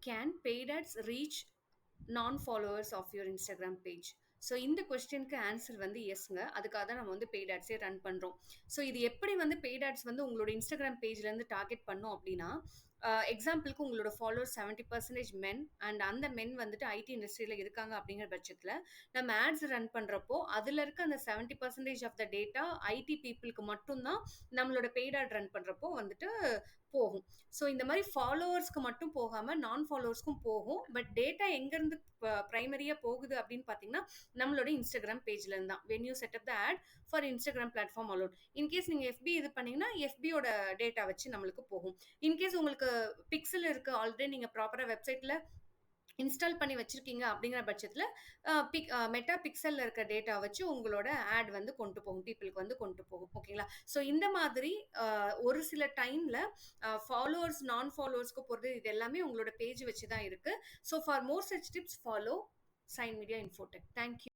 Can paid ads reach non followers of your Instagram page? So இந்த கொஸ்டினுக்கு answer வந்து எஸ்ங்க. அதுக்காக தான் நம்ம வந்து பெய்ட் ஆட்ஸே ரன் பண்றோம். ஸோ இது எப்படி வந்து பெய்ட் ஆட்ஸ் வந்து உங்களோட இன்ஸ்டாகிராம் பேஜ்ல இருந்து டார்கெட் பண்ணோம் அப்படின்னா, எக்ஸாம்பிளுக்கு உங்களோட ஃபாலோவர்ஸ் 70% மென் அண்ட் அந்த மென் வந்துட்டு ஐடி இண்டஸ்ட்ரியில இருக்காங்க அப்படிங்கிற பட்சத்துல நம்ம ஆட்ஸ் ரன் பண்றப்போ அதுல இருக்க அந்த 70% ஆஃப் த டேட்டா ஐடி பீப்புளுக்கு மட்டும்தான் நம்மளோட பெய்ட் ஆட் ரன் பண்றப்போ வந்துட்டு போகும். ஸோ இந்த மாதிரி ஃபாலோவர்ஸ்க்கு மட்டும் போகாம நான் ஃபாலோவர்ஸ்க்கும் போகும். பட் டேட்டா எங்க இருந்து பிரைமரியா போகுது அப்படின்னு பாத்தீங்கன்னா நம்மளோட இன்ஸ்டாகிராம் பேஜ்ல இருந்து தான். When you set up the ad for Instagram platform alone. In case நீங்க எஃபி இது பண்ணீங்கன்னா எஃபியோட டேட்டா வச்சு நம்மளுக்கு போகும். இன்கேஸ் உங்களுக்கு பிக்சல் இருக்கு ஆல்ரெடி நீங்க ப்ராப்பரா வெப்சைட்ல இன்ஸ்டால் பண்ணி வச்சிருக்கீங்க அப்படிங்கிற பட்சத்துல மெட்டா பிக்சல்ல இருக்க டேட்டா வச்சு உங்களோட ஆட் வந்து கொண்டு போகும், பீப்புளுக்கு வந்து கொண்டு போகும். ஓகேங்களா? ஸோ இந்த மாதிரி ஒரு சில டைம்ல ஃபாலோவர்ஸ் நான் ஃபாலோவர்ஸ்க்கு போறது இது எல்லாமே உங்களோட பேஜ் வச்சு தான் இருக்கு. So for more such tips follow Sign Media Infotech. Thank you.